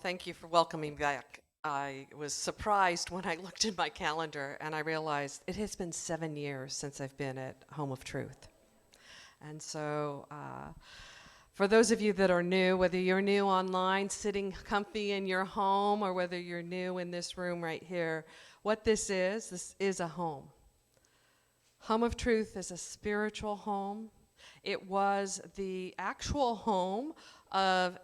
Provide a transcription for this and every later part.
Thank you for welcoming me back. I was surprised when I looked in my calendar and I realized it has been 7 years since I've been at Home of Truth. And so, for those of you that are new, whether you're new online, sitting comfy in your home, or whether you're new in this room right here, what this is a home. Home of Truth is a spiritual home. It was the actual home of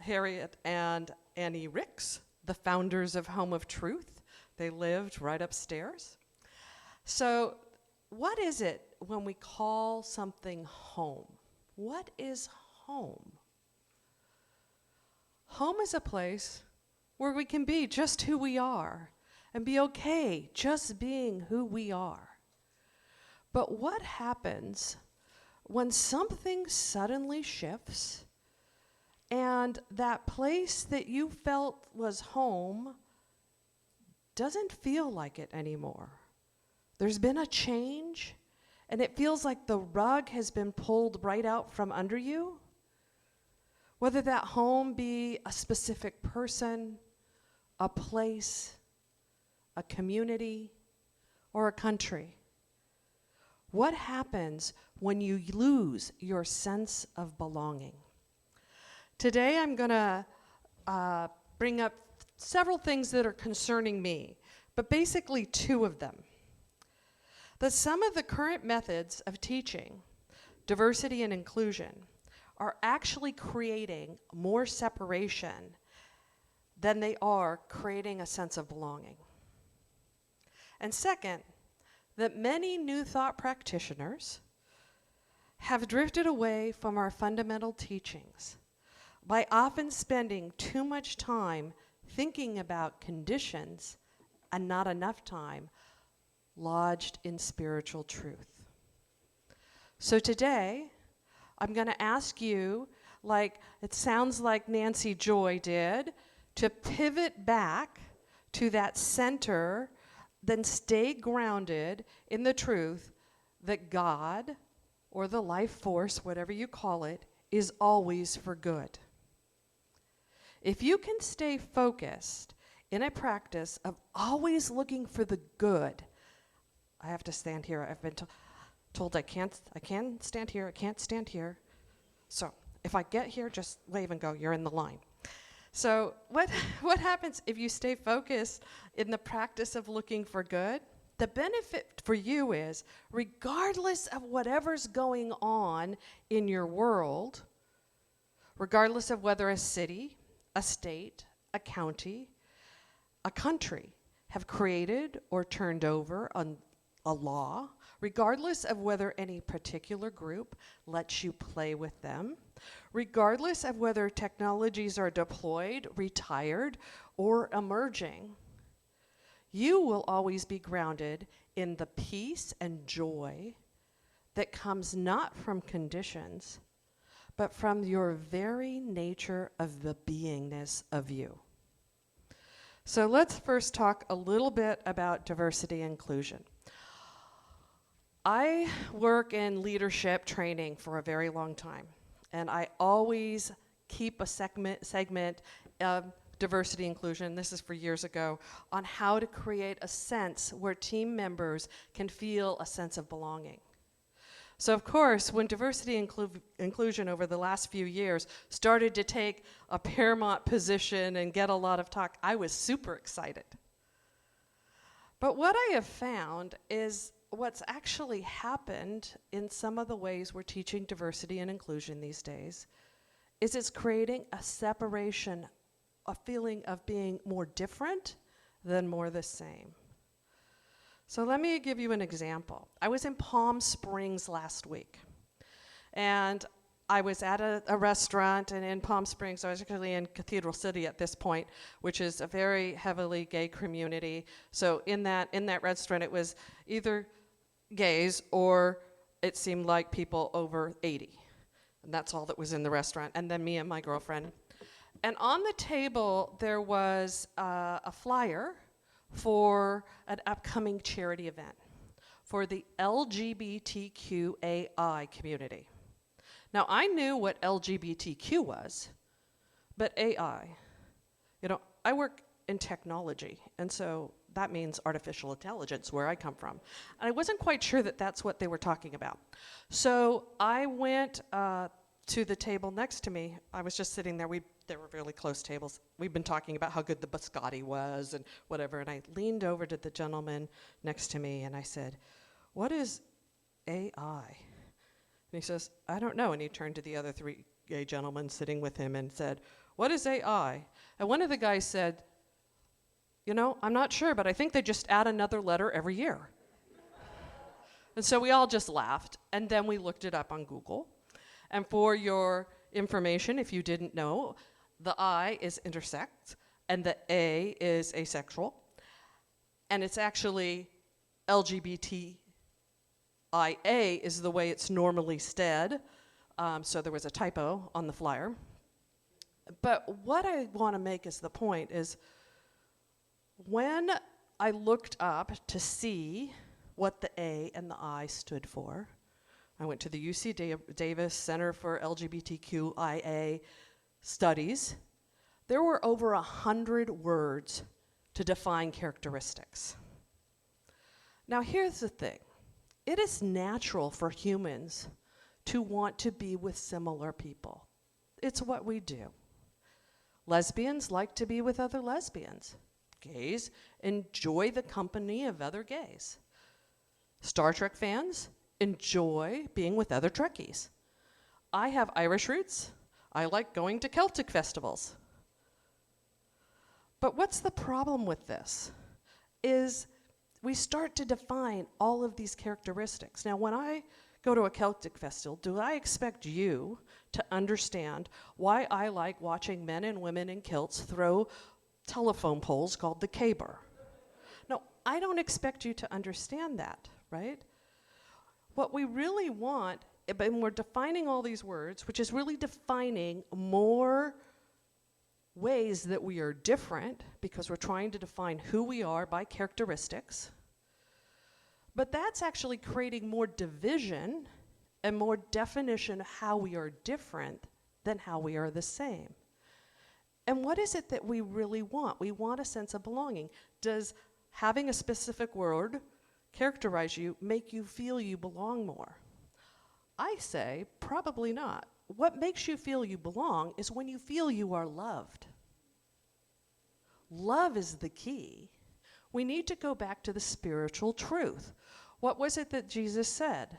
Harriet and Annie Ricks, the founders of Home of Truth. They lived right upstairs. So, what is it when we call something home? What is home? Home is a place where we can be just who we are and be okay just being who we are. But what happens when something suddenly shifts and that place that you felt was home doesn't feel like it anymore? There's been a change, and it feels like the rug has been pulled right out from under you. Whether that home be a specific person, a place, a community, or a country. What happens when you lose your sense of belonging? Today I'm going to bring up several things that are concerning me, but basically two of them. That some of the current methods of teaching diversity and inclusion are actually creating more separation than they are creating a sense of belonging. And second, that many New Thought practitioners have drifted away from our fundamental teachings by often spending too much time thinking about conditions and not enough time lodged in spiritual truth. So today, I'm going to ask you, like it sounds like Nancy Joy did, to pivot back to that center, then stay grounded in the truth that God, or the life force, whatever you call it, is always for good. If you can stay focused in a practice of always looking for the good, I have to stand here. I've been told I can stand here, I can't stand here. So if I get here, just wave and go, you're in the line. So what happens if you stay focused in the practice of looking for good? The benefit for you is, regardless of whatever's going on in your world, regardless of whether a city, a state, a county, a country have created or turned over a law, regardless of whether any particular group lets you play with them, regardless of whether technologies are deployed, retired, or emerging, you will always be grounded in the peace and joy that comes not from conditions, but from your very nature of the beingness of you. So let's first talk a little bit about diversity and inclusion. I work in leadership training for a very long time, and I always keep a segment of diversity inclusion, this is for years ago, on how to create a sense where team members can feel a sense of belonging. So of course, when diversity inclusion over the last few years started to take a paramount position and get a lot of talk, I was super excited. But what I have found is what's actually happened in some of the ways we're teaching diversity and inclusion these days is it's creating a separation, a feeling of being more different than more the same. So let me give you an example. I was in Palm Springs last week, and I was at a restaurant, and in Palm Springs, I was actually in Cathedral City at this point, which is a very heavily gay community. So in that restaurant, it was either gays or it seemed like people over 80. And that's all that was in the restaurant, and then me and my girlfriend. And on the table, there was a flyer for an upcoming charity event for the LGBTQAI community. Now, I knew what LGBTQ was, but AI I work in technology, and so that means artificial intelligence, where I come from. And I wasn't quite sure that that's what they were talking about. So I went to the table next to me. I was just sitting there. There were really close tables. We'd been talking about how good the biscotti was and whatever, and I leaned over to the gentleman next to me, and I said, "What is AI?" And he says, "I don't know." And he turned to the other three gay gentlemen sitting with him and said, "What is AI?" And one of the guys said, "I'm not sure, but I think they just add another letter every year." And so we all just laughed, and then we looked it up on Google. And for your information, if you didn't know, the I is intersex, and the A is asexual. And it's actually LGBTIA is the way it's normally said. So there was a typo on the flyer. But what I want to make as the point is, when I looked up to see what the A and the I stood for, I went to the UC Davis Center for LGBTQIA Studies. There were over 100 words to define characteristics. Now here's the thing. It is natural for humans to want to be with similar people. It's what we do. Lesbians like to be with other lesbians. Gays enjoy the company of other gays. Star Trek fans enjoy being with other Trekkies. I have Irish roots. I like going to Celtic festivals. But what's the problem with this? Is we start to define all of these characteristics. Now, when I go to a Celtic festival, do I expect you to understand why I like watching men and women in kilts throw telephone poles called the caber? No, I don't expect you to understand that, right? What we really want, and we're defining all these words, which is really defining more ways that we are different, because we're trying to define who we are by characteristics. But that's actually creating more division and more definition of how we are different than how we are the same. And what is it that we really want? We want a sense of belonging. Does having a specific word characterize you, make you feel you belong more? I say probably not. What makes you feel you belong is when you feel you are loved. Love is the key. We need to go back to the spiritual truth. What was it that Jesus said?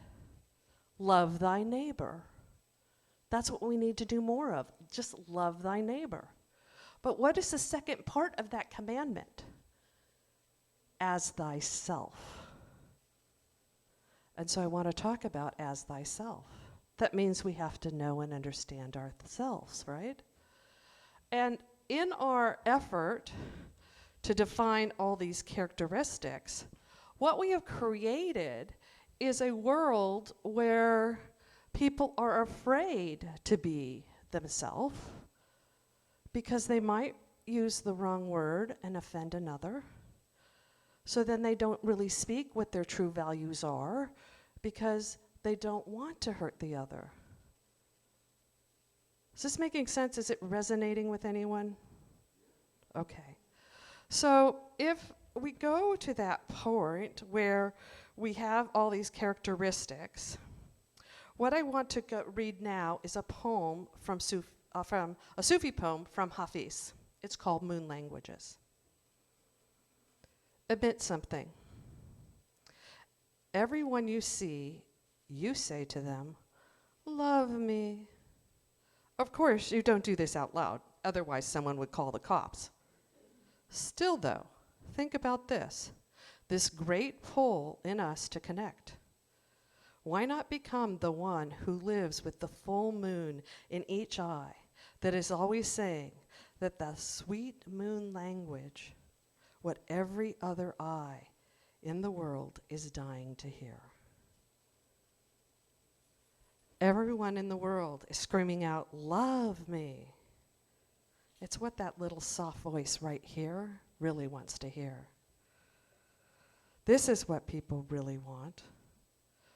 Love thy neighbor. That's what we need to do more of. Just love thy neighbor. But what is the second part of that commandment? As thyself. And so I want to talk about as thyself. That means we have to know and understand ourselves, right? And in our effort to define all these characteristics, what we have created is a world where people are afraid to be themselves because they might use the wrong word and offend another. So then they don't really speak what their true values are because they don't want to hurt the other. Is this making sense? Is it resonating with anyone? Okay. So if we go to that point where we have all these characteristics, what I want to read now is a poem from a Sufi poem from Hafiz. It's called Moon Languages. Admit something. Everyone you see, you say to them, "Love me." Of course, you don't do this out loud, otherwise someone would call the cops. Still though, think about this great pull in us to connect. Why not become the one who lives with the full moon in each eye, that is always saying that the sweet moon language, what every other eye in the world is dying to hear? Everyone in the world is screaming out, "Love me." It's what that little soft voice right here really wants to hear. This is what people really want.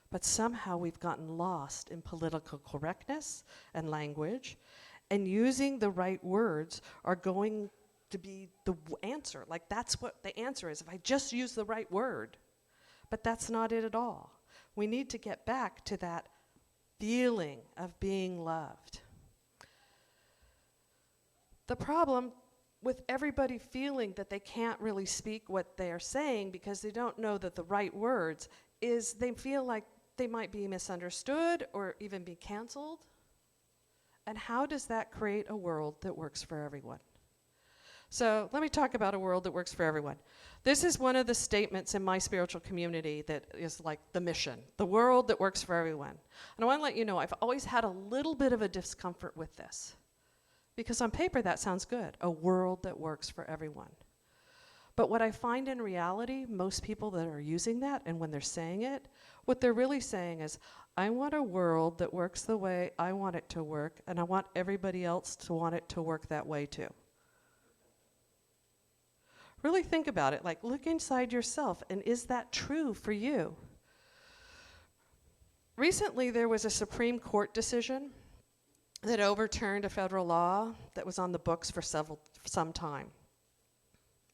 But somehow we've gotten lost in political correctness and language, and using the right words are going to be the answer. Like that's what the answer is, if I just use the right word. But that's not it at all. We need to get back to that feeling of being loved. The problem with everybody feeling that they can't really speak what they are saying because they don't know that the right words is they feel like they might be misunderstood or even be canceled. And how does that create a world that works for everyone? So let me talk about a world that works for everyone. This is one of the statements in my spiritual community that is like the mission, the world that works for everyone. And I want to let you know, I've always had a little bit of a discomfort with this. Because on paper that sounds good, a world that works for everyone. But what I find in reality, most people that are using that, and when they're saying it, what they're really saying is, I want a world that works the way I want it to work, and I want everybody else to want it to work that way too. Really think about it, like look inside yourself, and is that true for you? Recently there was a Supreme Court decision that overturned a federal law that was on the books for some time.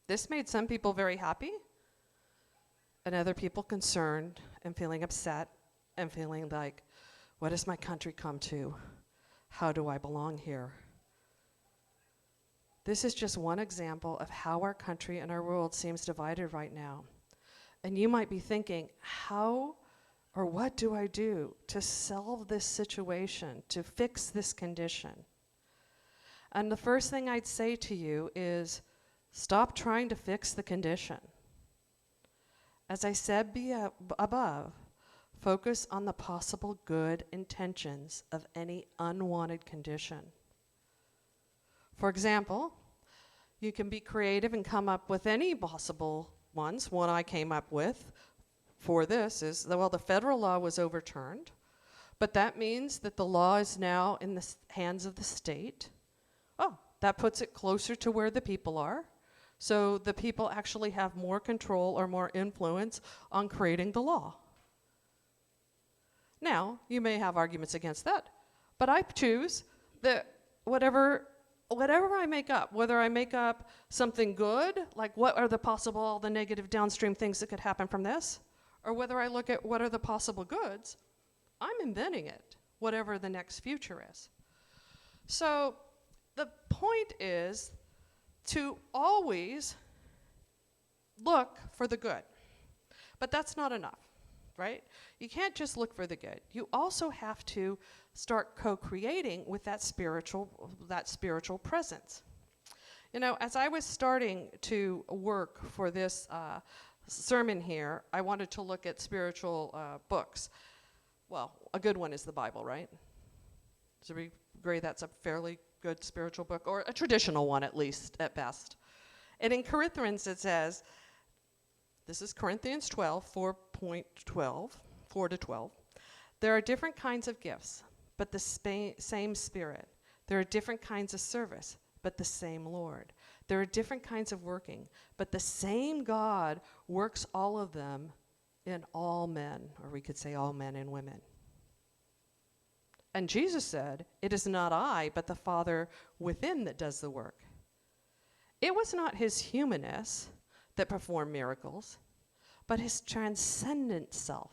This made some people very happy, and other people concerned and feeling upset and feeling like, what has my country come to? How do I belong here? This is just one example of how our country and our world seems divided right now. And you might be thinking, how or what do I do to solve this situation, to fix this condition? And the first thing I'd say to you is, stop trying to fix the condition. As I said above, focus on the possible good intentions of any unwanted condition. For example, you can be creative and come up with any possible ones. One I came up with for this is, well, the federal law was overturned, but that means that the law is now in the hands of the state. Oh, that puts it closer to where the people are. So the people actually have more control or more influence on creating the law. Now, you may have arguments against that, but I choose that whatever I make up, whether I make up something good, like what are the possible, all the negative downstream things that could happen from this, or whether I look at what are the possible goods, I'm inventing it, whatever the next future is. So the point is to always look for the good. But that's not enough, right? You can't just look for the good. You also have to start co-creating with that spiritual presence. You know, as I was starting to work for this sermon here, I wanted to look at spiritual books. Well, a good one is the Bible, right? So we agree that's a fairly good spiritual book, or a traditional one at least, at best. And in Corinthians it says, this is Corinthians 12, 4.12, 4 to 12. There are different kinds of gifts, but the same Spirit. There are different kinds of service, but the same Lord. There are different kinds of working, but the same God works all of them in all men, or we could say all men and women. And Jesus said, it is not I, but the Father within that does the work. It was not his humanness that performed miracles, but his transcendent self.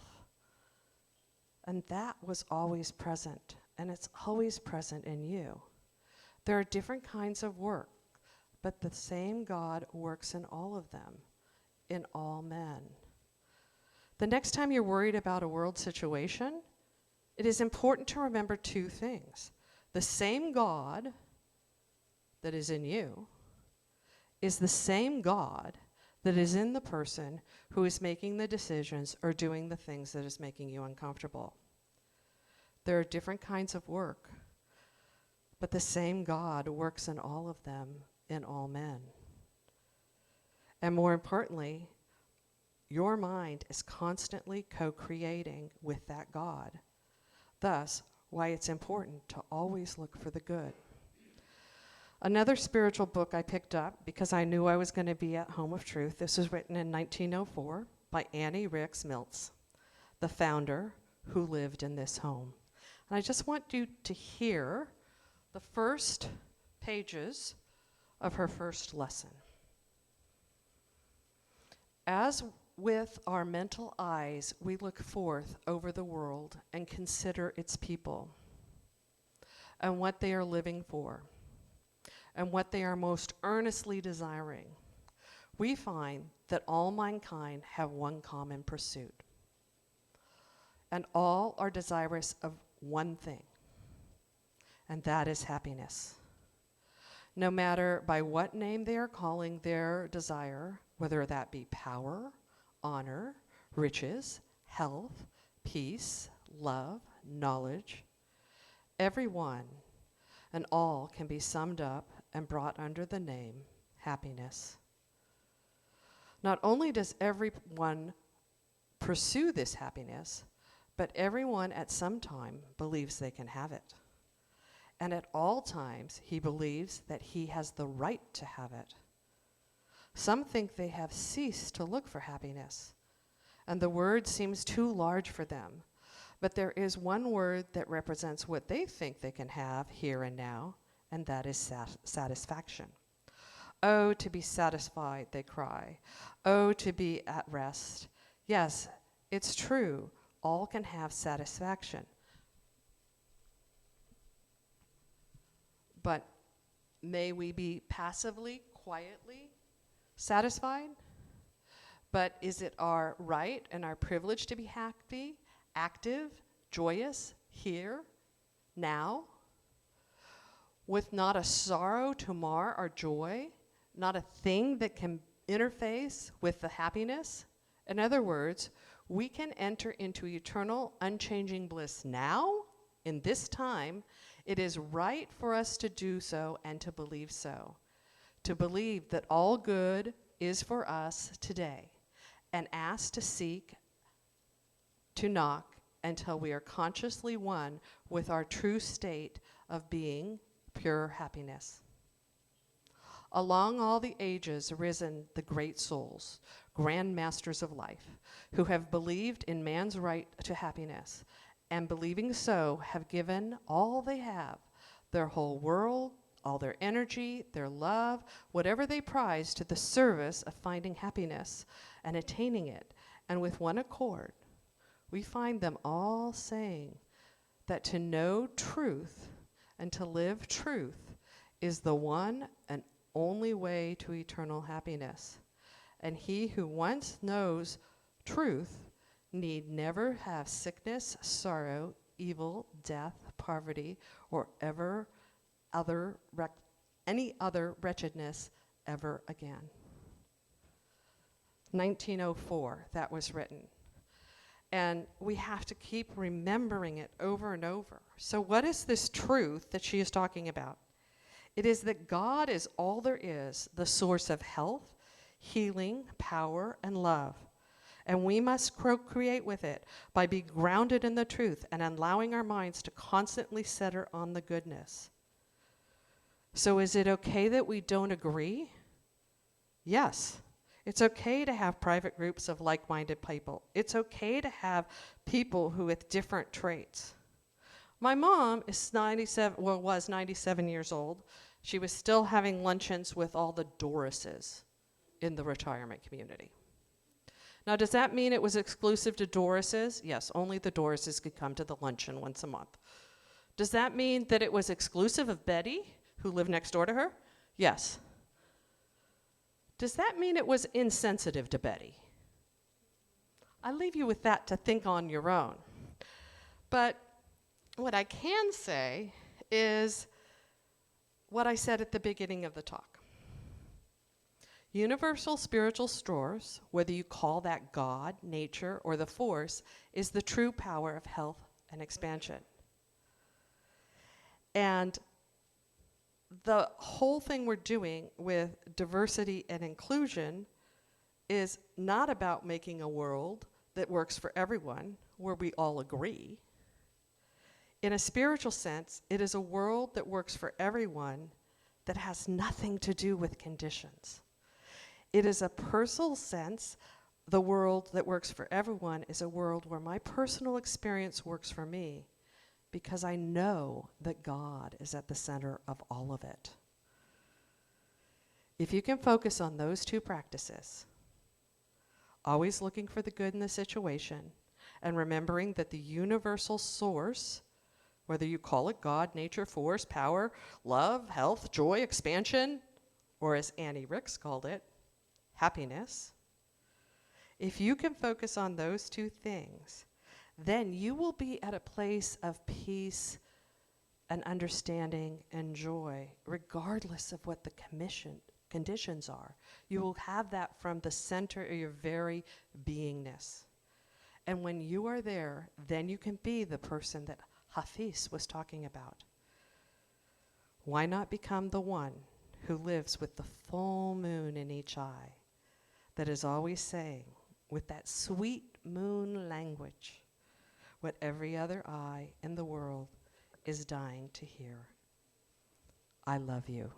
And that was always present, and it's always present in you. There are different kinds of work, but the same God works in all of them, in all men. The next time you're worried about a world situation, it is important to remember two things. The same God that is in you is the same God that is in the person who is making the decisions or doing the things that is making you uncomfortable. There are different kinds of work, but the same God works in all of them, in all men. And more importantly, your mind is constantly co-creating with that God. Thus, why it's important to always look for the good. Another spiritual book I picked up because I knew I was going to be at Home of Truth. This was written in 1904 by Annie Ricks Miltz, the founder who lived in this home. And I just want you to hear the first pages of her first lesson. As with our mental eyes, we look forth over the world and consider its people and what they are living for and what they are most earnestly desiring, we find that all mankind have one common pursuit. And all are desirous of one thing, and that is happiness. No matter by what name they are calling their desire, whether that be power, honor, riches, health, peace, love, knowledge, everyone and all can be summed up and brought under the name happiness. Not only does everyone pursue this happiness, but everyone at some time believes they can have it. And at all times, he believes that he has the right to have it. Some think they have ceased to look for happiness, and the word seems too large for them. But there is one word that represents what they think they can have here and now, and that is satisfaction. Oh, to be satisfied, they cry. Oh, to be at rest. Yes, it's true. All can have satisfaction. But may we be passively, quietly satisfied? But is it our right and our privilege to be happy, active, joyous, here, now, with not a sorrow to mar our joy, not a thing that can interface with the happiness? In other words, we can enter into eternal, unchanging bliss now, in this time. It is right for us to do so and to believe so. To believe that all good is for us today, and ask to seek, to knock, until we are consciously one with our true state of being, pure happiness. Along all the ages arisen the great souls, grand masters of life, who have believed in man's right to happiness, and believing so have given all they have, their whole world, all their energy, their love, whatever they prize, to the service of finding happiness and attaining it. And with one accord, we find them all saying that to know truth and to live truth is the one and only way to eternal happiness. And he who once knows truth need never have sickness, sorrow, evil, death, poverty, or any other wretchedness ever again. 1904, that was written. And we have to keep remembering it over and over. So what is this truth that she is talking about? It is that God is all there is, the source of health, healing, power, and love. And we must co-create with it by being grounded in the truth and allowing our minds to constantly center on the goodness. So is it okay that we don't agree? Yes. It's okay to have private groups of like-minded people. It's okay to have people who with different traits. My mom is was 97 years old. She was still having luncheons with all the Dorises in the retirement community. Now, does that mean it was exclusive to Dorises? Yes, only the Dorises could come to the luncheon once a month. Does that mean that it was exclusive of Betty, who lived next door to her? Yes. Does that mean it was insensitive to Betty? I leave you with that to think on your own. But what I can say is what I said at the beginning of the talk. Universal spiritual source, whether you call that God, nature, or the force, is the true power of health and expansion. And the whole thing we're doing with diversity and inclusion is not about making a world that works for everyone, where we all agree. In a spiritual sense, it is a world that works for everyone that has nothing to do with conditions. It is a personal sense. The world that works for everyone is a world where my personal experience works for me, because I know that God is at the center of all of it. If you can focus on those two practices, always looking for the good in the situation, and remembering that the universal source, whether you call it God, nature, force, power, love, health, joy, expansion, or as Annie Ricks called it, happiness, if you can focus on those two things, then you will be at a place of peace and understanding and joy, regardless of what the conditions are. You will have that from the center of your very beingness. And when you are there, then you can be the person that Hafiz was talking about. Why not become the one who lives with the full moon in each eye, that is always saying, with that sweet moon language, what every other eye in the world is dying to hear? I love you.